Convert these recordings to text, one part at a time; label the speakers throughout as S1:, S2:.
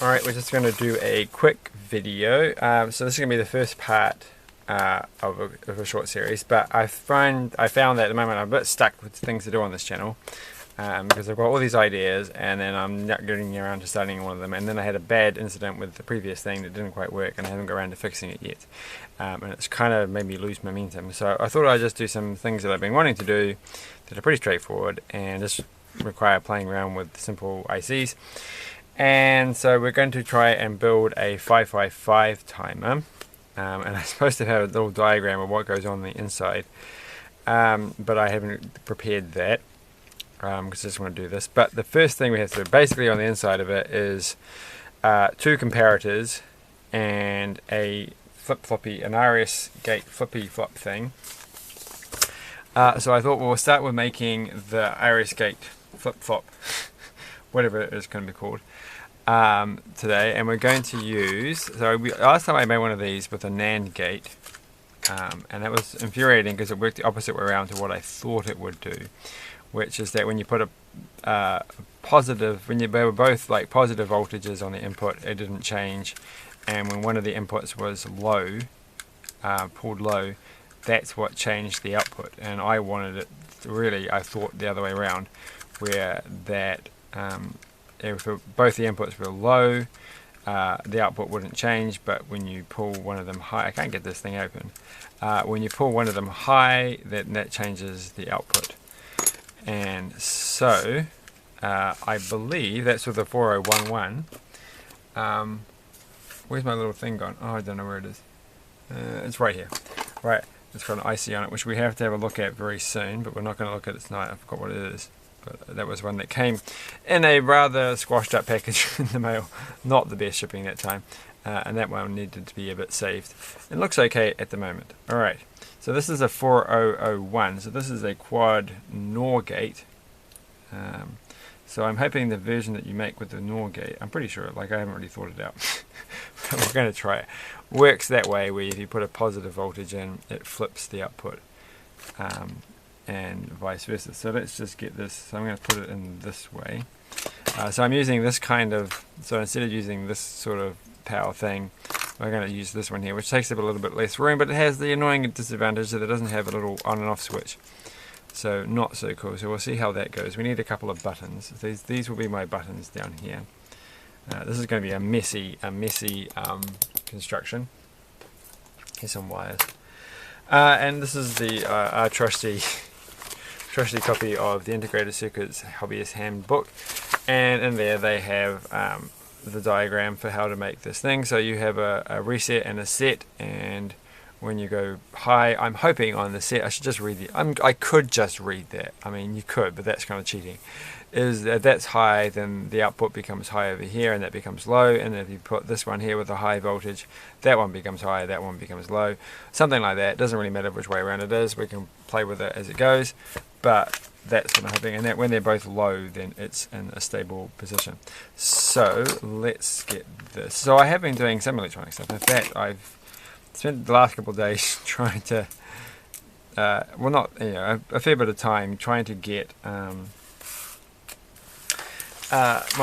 S1: Alright, we're just going to do a quick video. So this is going to be the first part of a short series, but I found that at the moment I'm a bit stuck with things to do on this channel because I've got all these ideas and then I'm not getting around to starting one of them, and then I had a bad incident with the previous thing that didn't quite work and I haven't got around to fixing it yet, and it's kind of made me lose momentum. So I thought I'd just do some things that I've been wanting to do that are pretty straightforward and just require playing around with simple ICs. And so we're going to try and build a 555 timer, and I'm supposed to have a little diagram of what goes on the inside, but I haven't prepared that because I just want to do this. But the first thing we have to do basically on the inside of it is two comparators and a an RS gate flippy flop thing. So I thought we'll start with making the RS gate flip flop, whatever it is going to be called, today, and we're going to use, so last time I made one of these with a NAND gate, and that was infuriating because it worked the opposite way around to what I thought it would do, which is that when you put a positive, when they were both like positive voltages on the input, it didn't change, and when one of the inputs was low, pulled low, that's what changed the output. And I wanted it really, I thought the other way around, where that if both the inputs were low, the output wouldn't change, but when you pull one of them high, I can't get this thing open, when you pull one of them high, that changes the output. And so I believe that's with the 4011. Where's my little thing gone? Oh, I don't know where it is. It's right here. Right, it's got an IC on it, which we have to have a look at very soon, but we're not going to look at it tonight. I forgot what it is. But that was one that came in a rather squashed up package in the mail. Not the best shipping that time. And that one needed to be a bit saved. It looks okay at the moment. Alright, so this is a 4001. So this is a quad NOR gate. So I'm hoping the version that you make with the NOR gate, I'm pretty sure, like I haven't really thought it out, but we're going to try it, works that way, where if you put a positive voltage in, it flips the output. And vice versa. So let's just get this. So I'm going to put it in this way. So I'm using this kind of, so instead of using this sort of power thing, we're going to use this one here, which takes up a little bit less room, but it has the annoying disadvantage that it doesn't have a little on and off switch. So not so cool. So we'll see how that goes. We need a couple of buttons. These will be my buttons down here. This is going to be a messy construction. Here's some wires. And this is the our trusty copy of the Integrated Circuits Hobbyist Handbook, and in there they have the diagram for how to make this thing. So you have a reset and a set, and when you go high, I'm hoping on the set, I should just read I could just read that, I mean you could, but that's kind of cheating, is that that's high, then the output becomes high over here and that becomes low, and if you put this one here with a high voltage, that one becomes high, that one becomes low, something like that. It doesn't really matter which way around it is, we can play with it as it goes, but that's what I'm hoping, and that when they're both low, then it's in a stable position. So let's get this. So I have been doing some electronic stuff. In fact, I've spent the last couple of days trying to, well, not, you know, a fair bit of time trying to get my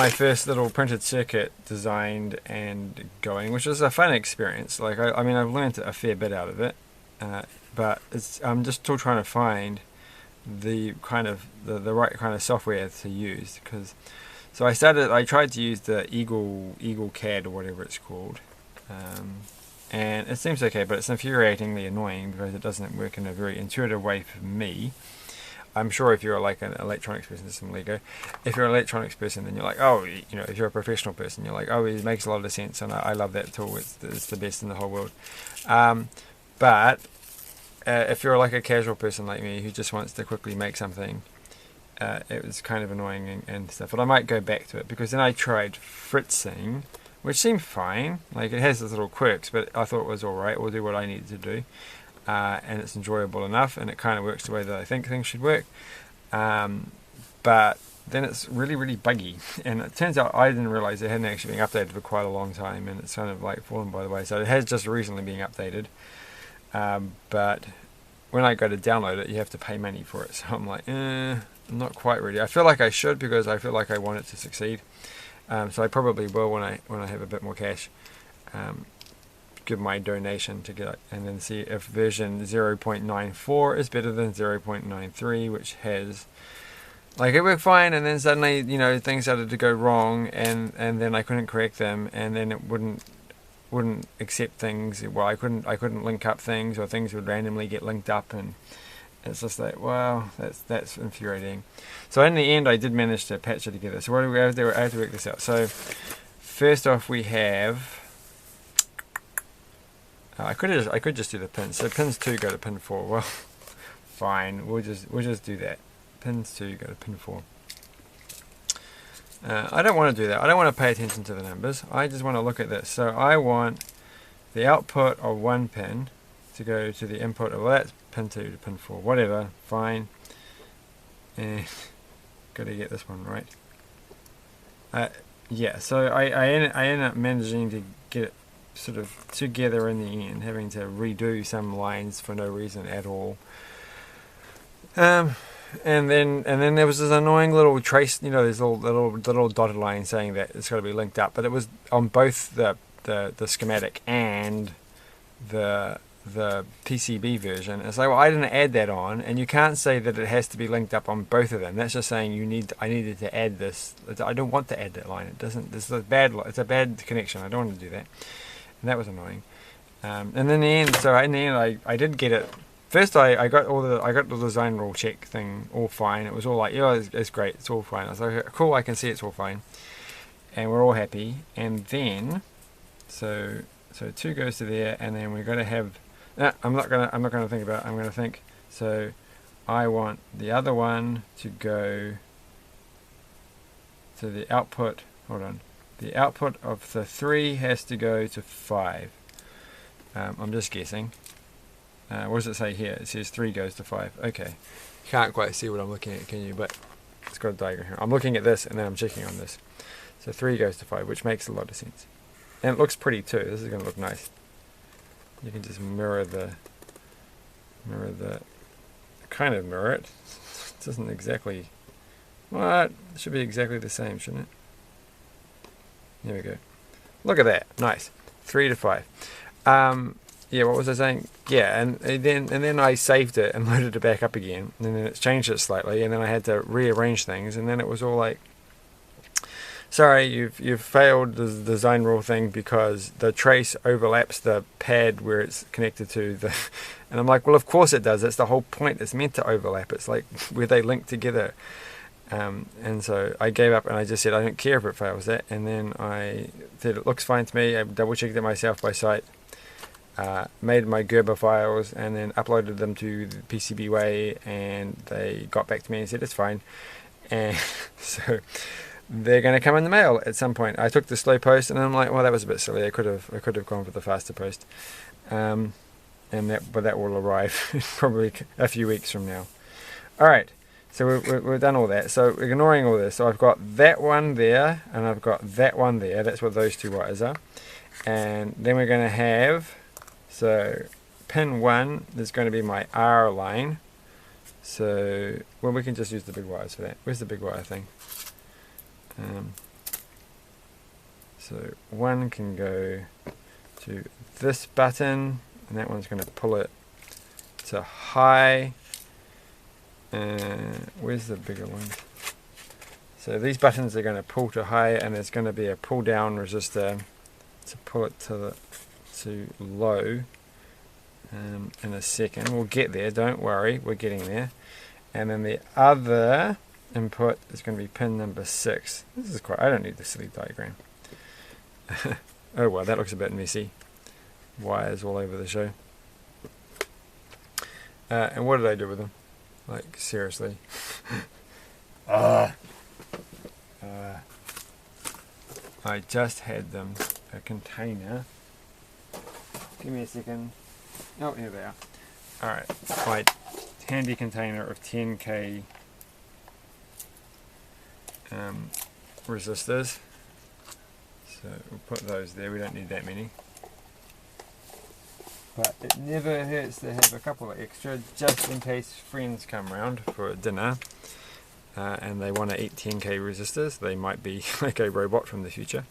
S1: first little printed circuit designed and going, which was a fun experience. Like I mean, I've learned a fair bit out of it, but I'm just still trying to find the kind of the right kind of software to use. Because so I tried to use the Eagle CAD or whatever it's called, and it seems okay, but it's infuriatingly annoying because it doesn't work in a very intuitive way for me. I'm sure if you're like an electronics person, there's some Lego. If you're an electronics person, then you're like, oh, you know, if you're a professional person, you're like, oh, it makes a lot of sense, and I love that tool. It's the best in the whole world. But if you're like a casual person like me who just wants to quickly make something, it was kind of annoying and stuff. But I might go back to it, because then I tried fritzing, which seemed fine. Like, it has its little quirks, but I thought it was alright. It will do what I needed to do. And it's enjoyable enough, and it kind of works the way that I think things should work, but then it's really buggy, and it turns out I didn't realize it hadn't actually been updated for quite a long time, and it's kind of like fallen by the way. So it has just recently been updated, but when I go to download it, you have to pay money for it. So I'm like, I'm not quite ready. I feel like I should, because I feel like I want it to succeed, So I probably will when I have a bit more cash. Give my donation to get it, and then see if version 0.94 is better than 0.93, which has, like, it worked fine, and then suddenly, you know, things started to go wrong, and then I couldn't correct them, and then it wouldn't accept things. Well, I couldn't link up things, or things would randomly get linked up, and it's just like, wow, that's infuriating. So in the end, I did manage to patch it together. So what do we have to do? I have to work this out. So first off, we have. I could just do the pins. So pins 2 go to pin 4. Well, fine. We'll just do that. Pins 2 go to pin 4. I don't want to do that. I don't want to pay attention to the numbers. I just want to look at this. So I want the output of one pin to go to the input of, well, that's pin 2 to pin 4. Whatever. Fine. And got to get this one right. Yeah. So I end up managing to get it sort of together in the end, having to redo some lines for no reason at all. And then there was this annoying little trace, you know, this little dotted line saying that it's got to be linked up, but it was on both the schematic and the PCB version. It's like, well, I didn't add that on, and you can't say that it has to be linked up on both of them. That's just saying I needed to add this. I don't want to add that line. It doesn't. It's a bad connection. I don't want to do that. And that was annoying. And in the end, I did get it. First, I got the design rule check thing all fine. It was all like, yeah, it's great. It's all fine. I was like, cool. I can see it's all fine, and we're all happy. And then, so 2 goes to there, and then we're going to have. I'm not gonna think about it. I'm gonna think. So, I want the other one to go to the output. Hold on. The output of the 3 has to go to 5. I'm just guessing. What does it say here? It says 3 goes to 5. Okay. Can't quite see what I'm looking at, can you? But it's got a diagram here. I'm looking at this, and then I'm checking on this. So 3 goes to 5, which makes a lot of sense. And it looks pretty too. This is going to look nice. You can just mirror it. Kind of mirror it. It doesn't exactly. What? It should be exactly the same, shouldn't it? There we go. Look at that. Nice. 3 to 5. Yeah, what was I saying? Yeah, and then I saved it and loaded it back up again, and then it's changed it slightly, and then I had to rearrange things, and then it was all like, sorry, you've failed the design rule thing because the trace overlaps the pad where it's connected to the. And I'm like, well, of course it does. That's the whole point. It's meant to overlap. It's like where they link together. And so I gave up, and I just said, I don't care if it fails that. And then I said, it looks fine to me. I double checked it myself by sight. Made my Gerber files, and then uploaded them to the PCBWay, and they got back to me and said it's fine. And so they're going to come in the mail at some point. I took the slow post, and I'm like, well, that was a bit silly. I could have gone for the faster post. But that will arrive probably a few weeks from now. All right. So we've done all that. So ignoring all this, so I've got that one there, and I've got that one there. That's what those 2 wires are. And then we're going to have, so pin 1 is going to be my R line. So, well, we can just use the big wires for that. Where's the big wire thing? So 1 can go to this button, and that one's going to pull it to high. Where's the bigger one? So these buttons are going to pull to high, and there's going to be a pull down resistor to pull it to low in a second. We'll get there, don't worry, we're getting there. And then the other input is going to be pin number 6. This is quite, I don't need the silly diagram. Oh well, that looks a bit messy. Wires all over the show. And what did I do with them? Like, seriously. I just had them, a container. Give me a second. Oh, here they are. Alright, my handy container of 10K resistors. So we'll put those there, we don't need that many. But it never hurts to have a couple of extra, just in case friends come round for dinner. and they want to eat 10k resistors. They might be like a robot from the future.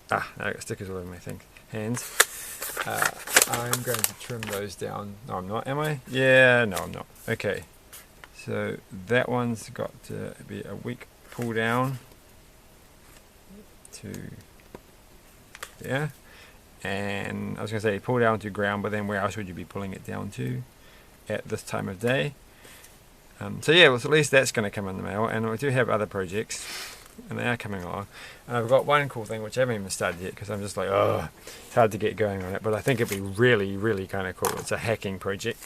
S1: I got stickers all over my hands. I'm going to trim those down. No, I'm not, am I? Yeah, no, I'm not. Okay, so that one's got to be a weak pull down to there. And I was going to say pull down to ground, but then where else would you be pulling it down to at this time of day? So yeah, well, so at least that's going to come in the mail, and we do have other projects, and they are coming along. And I've got one cool thing which I haven't even started yet, because I'm just like, oh, it's hard to get going on it, but I think it'd be really, really kind of cool. It's a hacking project,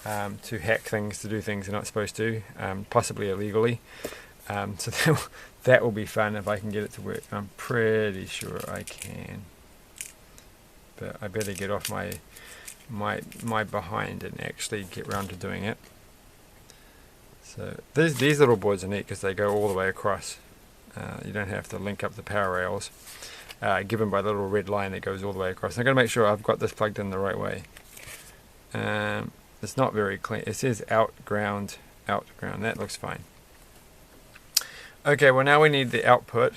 S1: to hack things, to do things they're not supposed to, possibly illegally. So that will be fun if I can get it to work. I'm pretty sure I can, but I better get off my behind and actually get round to doing it. So these little boards are neat because they go all the way across. You don't have to link up the power rails, given by the little red line that goes all the way across. I'm going to make sure I've got this plugged in the right way. It's not very clean. It says out ground. That looks fine. Okay, well now we need the output,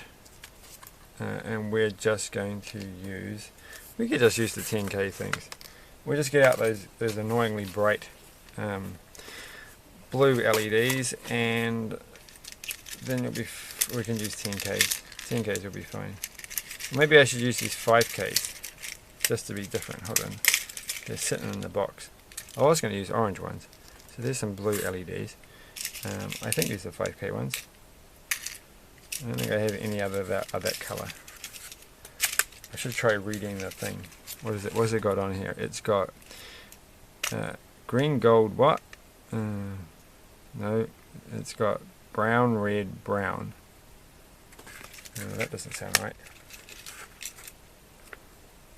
S1: and we're just going to use, we could just use the 10k things. We'll just get out those annoyingly bright blue LEDs, and then we can use 10Ks. 10Ks will be fine. Maybe I should use these 5Ks just to be different. Hold on, they're sitting in the box. I was going to use orange ones. So there's some blue LEDs. I think these are 5K ones. I don't think I have any other that color. I should try reading the thing. What is it? What's it got on here? It's got green, gold, what? No, it's got brown, red, brown. That doesn't sound right.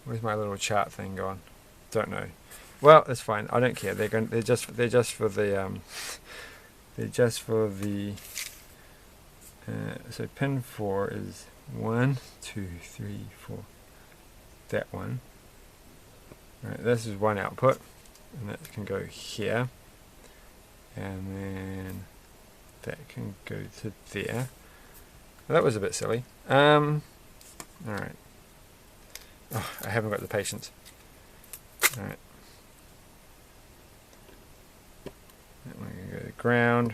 S1: Where's my little chart thing gone? Don't know. Well, it's fine. I don't care. They're just for the so pin 4 is 1, 2, 3, 4. That one. Right, this is one output, and that can go here, and then that can go to there. Well, that was a bit silly. Alright. Oh, I haven't got the patience. Alright. That one can go to ground.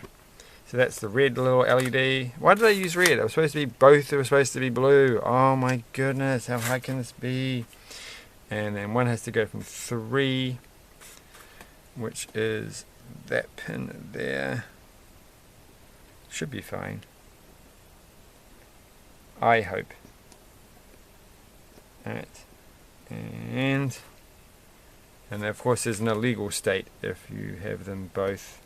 S1: So that's the red little LED. Why did I use red? It was supposed to be both. It was supposed to be blue. Oh my goodness, how hard can this be? And then one has to go from 3, which is that pin there. Should be fine, I hope. Alright. And of course there's an illegal state if you have them both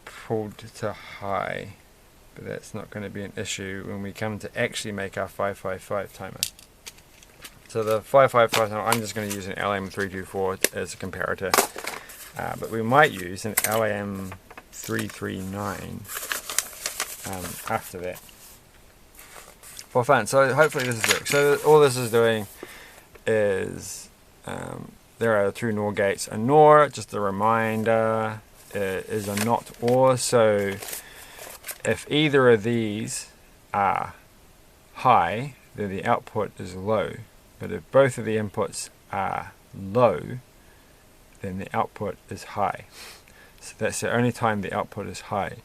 S1: pulled to high, but that's not going to be an issue when we come to actually make our 555 timer. So the 555 timer, I'm just going to use an LM324 as a comparator, but we might use an LM339 after that for fun. So hopefully this is works. So all this is doing is there are 2 NOR gates. A NOR, just a reminder, is a not OR. So if either of these are high, then the output is low. But if both of the inputs are low, then the output is high. So that's the only time the output is high.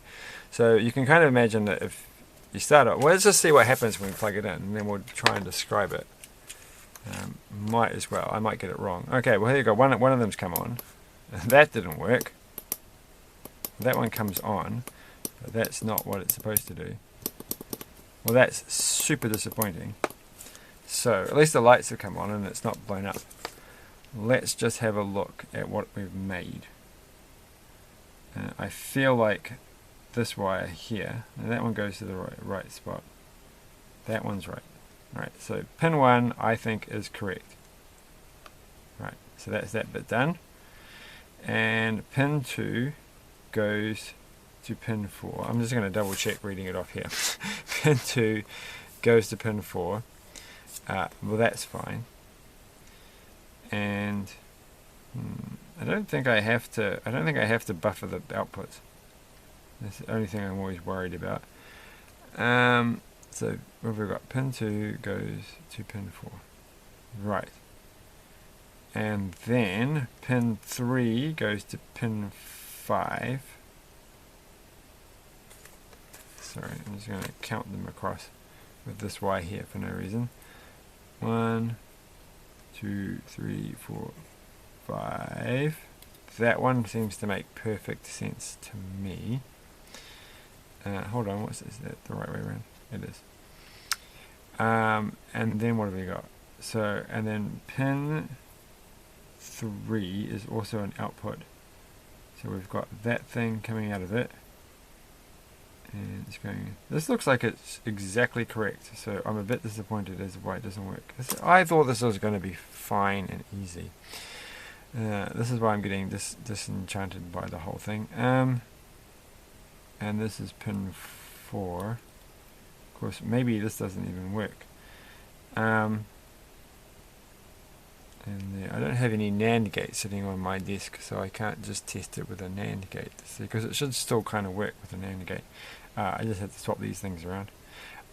S1: So you can kind of imagine that if you start up, well, let's just see what happens when we plug it in, and then we'll try and describe it. Might as well. I might get it wrong. Okay, well here you go. One of them's come on. That didn't work. That one comes on, but that's not what it's supposed to do. Well, that's super disappointing. So at least the lights have come on and it's not blown up. Let's just have a look at what we've made. I feel like this wire here, and that one goes to the right spot. That one's right. Right, so pin 1 I think is correct. Right, so that's that bit done. And pin 2 goes to pin 4. I'm just going to double check reading it off here. Pin 2 goes to pin 4. Well, that's fine. And I don't think I have to buffer the outputs. That's the only thing I'm always worried about. So what have we got? Pin 2 goes to pin 4. Right. And then pin 3 goes to pin 5. Sorry, I'm just going to count them across with this Y here for no reason. 1, 2, 3, 4, 5. That one seems to make perfect sense to me. Hold on, is that the right way around? It is. And then what have we got? So, and then pin 3 is also an output. So we've got that thing coming out of it. And it's going. This looks like it's exactly correct. So I'm a bit disappointed as to why it doesn't work. I thought this was going to be fine and easy. This is why I'm getting disenchanted by the whole thing. And this is pin 4. Of course, maybe this doesn't even work. And I don't have any NAND gates sitting on my desk, so I can't just test it with a NAND gate, because it should still kind of work with a NAND gate. I just have to swap these things around.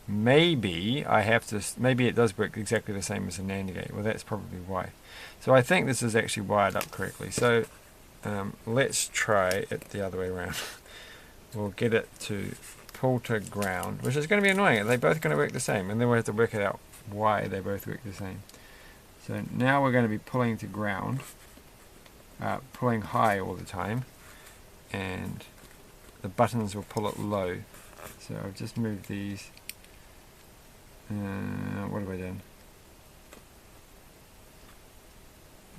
S1: Maybe it does work exactly the same as a NAND gate. Well, that's probably why. So I think this is actually wired up correctly. So let's try it the other way around. We'll get it to pull to ground, which is going to be annoying. They're both going to work the same, and then we'll have to work it out why they both work the same. So now we're going to be pulling to ground, pulling high all the time, and the buttons will pull it low. So I've just moved these. What have I done?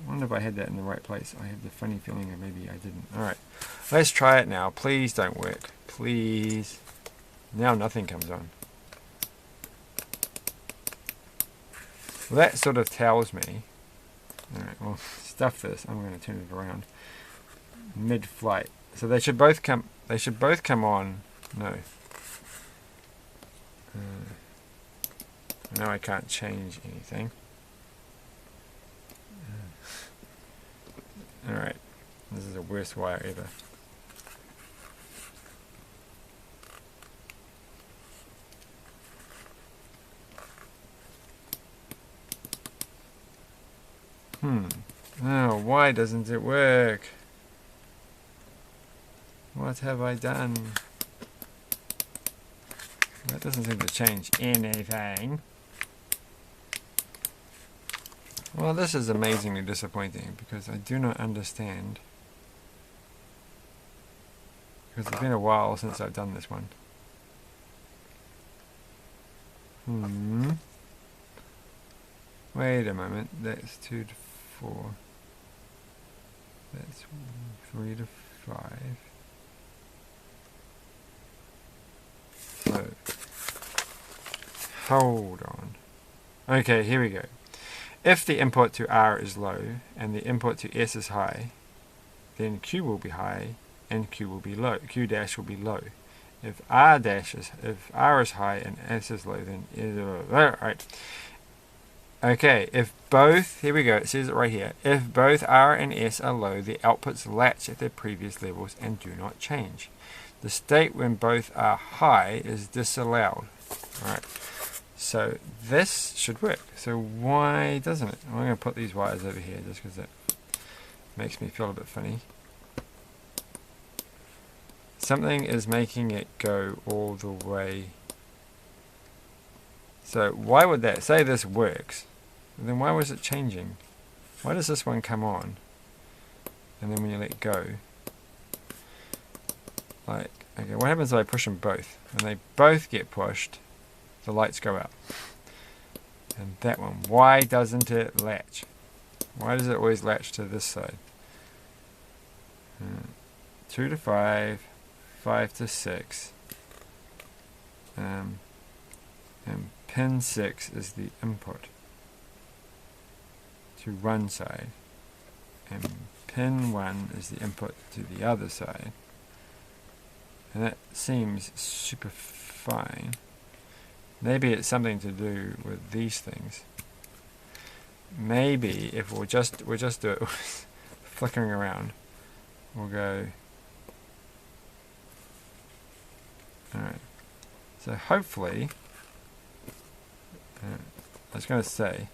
S1: I wonder if I had that in the right place. I have the funny feeling that maybe I didn't. Alright, let's try it now. Please don't work. Please. Now nothing comes on. Well, that sort of tells me. Alright, well, stuff this. I'm going to turn it around. Mid-flight. So they should both come. They should both come on. No. Now I can't change anything. Alright. This is the worst wire ever. Oh, why doesn't it work? What have I done? That doesn't seem to change anything. Well, this is amazingly disappointing because I do not understand. Because it's been a while since I've done this one. Wait a moment. That's 2 to 4. That's 3 to 5. So, hold on. Okay, here we go. If the input to R is low and the input to S is high, then Q will be high and Q will be low. Q dash will be low. If R is high and S is low, then right. Okay, if both, here we go, it says it right here. If both R and S are low, the outputs latch at their previous levels and do not change. The state when both are high is disallowed. Alright, so this should work. So why doesn't it? I'm going to put these wires over here just because it makes me feel a bit funny. Something is making it go all the way. So why would that, say this works, then why was it changing? Why does this one come on and then when you let go, like, okay, what happens if I push them both? When they both get pushed, the lights go out. And that one, why doesn't it latch? Why does it always latch to this side? 2 to 5, 5 to 6, and pin 6 is the input to one side, and pin 1 is the input to the other side. And that seems super fine. Maybe it's something to do with these things. Maybe if we'll just do it with flickering around, we'll go. Alright, so hopefully, I was going to say,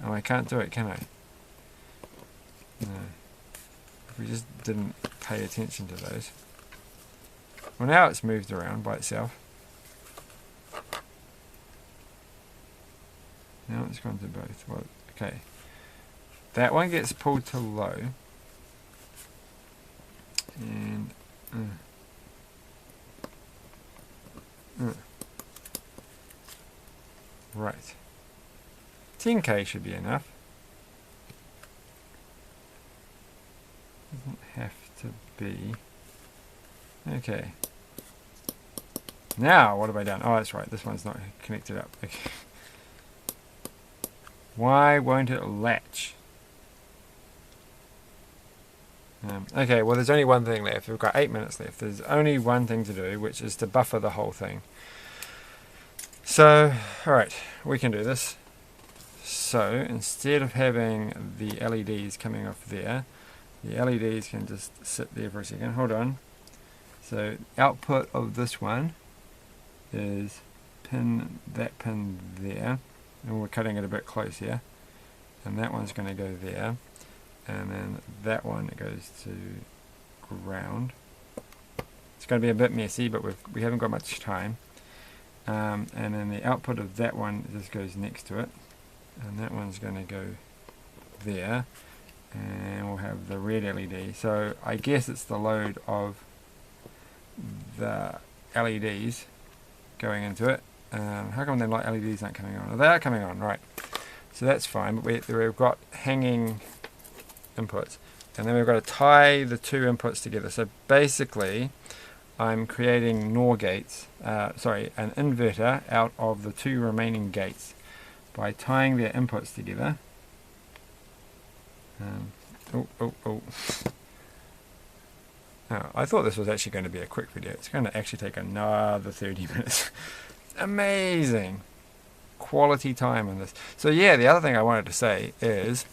S1: oh, I can't do it, can I? No. If we just didn't pay attention to those. Well, now it's moved around by itself. Now it's gone to both. Well, okay. That one gets pulled to low. And right. 10K should be enough. Doesn't have to be. Okay. Now, what have I done? Oh, that's right. This one's not connected up. Okay. Why won't it latch? Okay, well, there's only one thing left. We've got 8 minutes left. There's only one thing to do, which is to buffer the whole thing. So, alright, we can do this. So, instead of having the LEDs coming off there, the LEDs can just sit there for a second. Hold on. So, output of this one is that pin there, and we're cutting it a bit close here, and that one's going to go there, and then that one goes to ground. It's going to be a bit messy, but we haven't got much time. And then the output of that one just goes next to it, and that one's going to go there, and we'll have the red LED. So I guess it's the load of the LEDs going into it. How come the LEDs aren't coming on? Oh, they are coming on, right. So that's fine, but we've got hanging inputs, and then we've got to tie the two inputs together. So basically, I'm creating NOR gates, an inverter out of the two remaining gates by tying their inputs together. Oh, I thought this was actually going to be a quick video. It's going to actually take another 30 minutes. Amazing quality time on this. So yeah, the other thing I wanted to say is,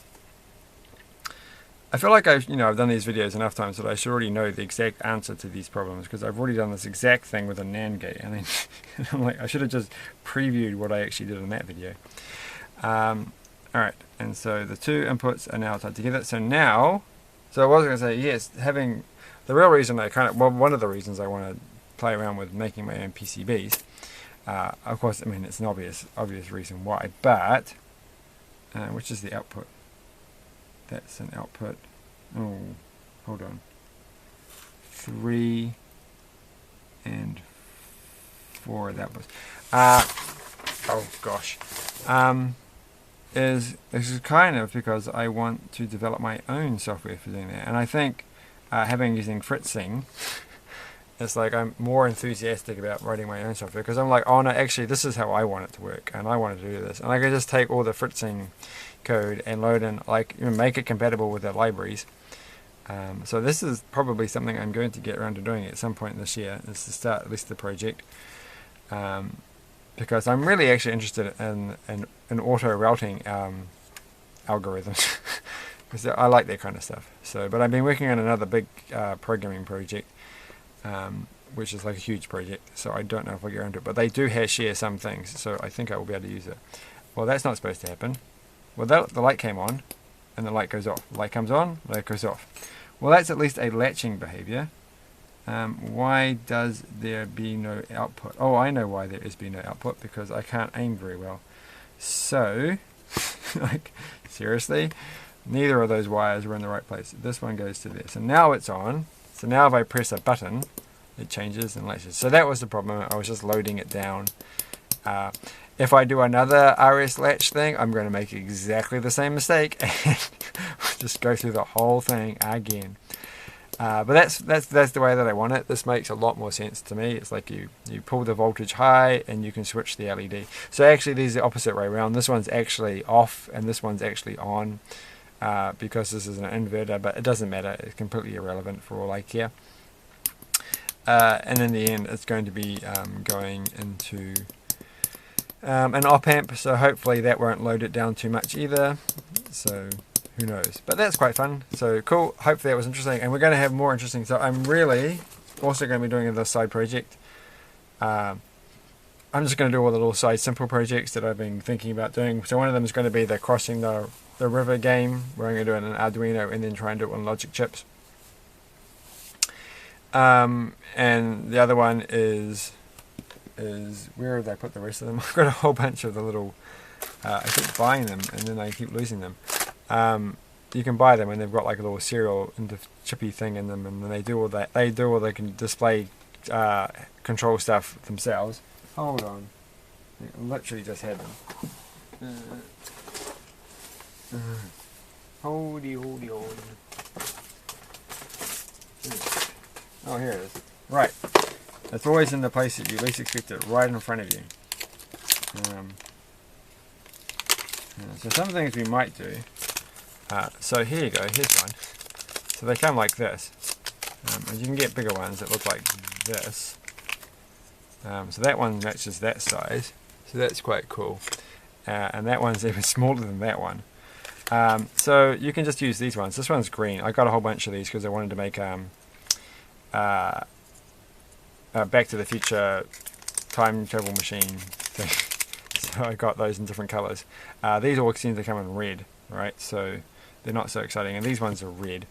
S1: I feel like I've done these videos enough times that I should already know the exact answer to these problems, because I've already done this exact thing with a NAND gate, and then I'm like, I should have just previewed what I actually did in that video. Alright, and so the two inputs are now tied together. So now, so I was going to say, yes, having the real reason one of the reasons I want to play around with making my own PCBs, of course, I mean, it's an obvious reason why, but, which is the output? That's an output. Oh, hold on. 3 and 4. That was. Oh gosh. This is kind of because I want to develop my own software for doing that, and I think using FritzSing, it's like I'm more enthusiastic about writing my own software, because I'm like, oh no, actually this is how I want it to work, and I want to do this, and I can just take all the FritzSing code and load in, make it compatible with their libraries. So this is probably something I'm going to get around to doing at some point this year, is to start at least the project, because I'm really actually interested in auto routing algorithms, because I like that kind of stuff. So, but I've been working on another big programming project, which is like a huge project, so I don't know if I'll get around to it, but they do share some things, so I think I will be able to use it. Well, that's not supposed to happen. Well, the light came on, and the light goes off. Light comes on, light goes off. Well, that's at least a latching behavior. Why does there be no output? Oh, I know why there is no output, because I can't aim very well. So, like, seriously, neither of those wires are in the right place. This one goes to there. So now it's on. So now if I press a button, it changes and latches. So that was the problem. I was just loading it down. If I do another RS Latch thing, I'm going to make exactly the same mistake and just go through the whole thing again. But that's the way that I want it. This makes a lot more sense to me. It's like you pull the voltage high and you can switch the LED. So actually these are the opposite way around. This one's actually off and this one's actually on, because this is an inverter, but it doesn't matter. It's completely irrelevant for all I care. And in the end, it's going to be going into an op amp, so hopefully that won't load it down too much either. So who knows? But that's quite fun. So cool. Hopefully that was interesting. And we're going to have more interesting stuff. I'm really also going to be doing this side project. I'm just going to do all the little side simple projects that I've been thinking about doing. So one of them is going to be the crossing the river game, where I'm going to do it in an Arduino and then try and do it on logic chips. And the other one is where did I put the rest of them? I've got a whole bunch of the little, I keep buying them and then I keep losing them. You can buy them and they've got like a little serial and chippy thing in them, and then they do all that. They do all the display control stuff themselves. Hold on, I literally just had them. Holdy. Oh, here it is. Right. It's always in the place that you least expect it, right in front of you. So some things we might do. So here you go, here's one. So they come like this. And you can get bigger ones that look like this. So that one matches that size. So that's quite cool. And that one's even smaller than that one. So you can just use these ones. This one's green. I got a whole bunch of these because I wanted to make Back to the Future time travel machine thing. So I got those in different colors. These all seem to come in red, right? So they're not so exciting. And these ones are red.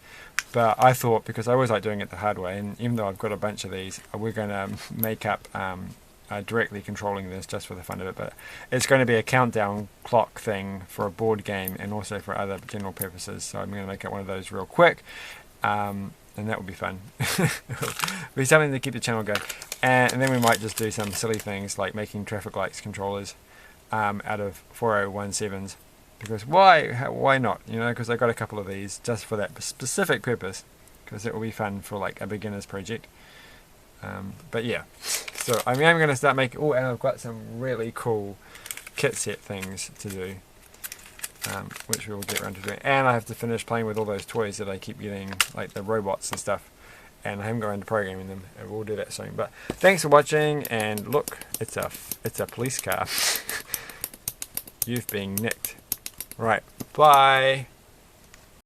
S1: But I thought, because I always like doing it the hard way, and even though I've got a bunch of these, we're going to make up directly controlling this just for the fun of it. But it's going to be a countdown clock thing for a board game and also for other general purposes. So I'm going to make up one of those real quick. And that would be fun. It'll be something to keep the channel going. And then we might just do some silly things like making traffic lights controllers out of 4017s. Because why not? You know, because I got a couple of these just for that specific purpose. Because it will be fun for like a beginner's project. But yeah, so I mean, I'm going to start making. Oh, and I've got some really cool kit set things to do, which we'll get around to doing. And I have to finish playing with all those toys that I keep getting, like the robots and stuff. And I haven't got around to programming them. And we'll do that soon. But thanks for watching. And look, it's a police car. You've been nicked. Right, bye.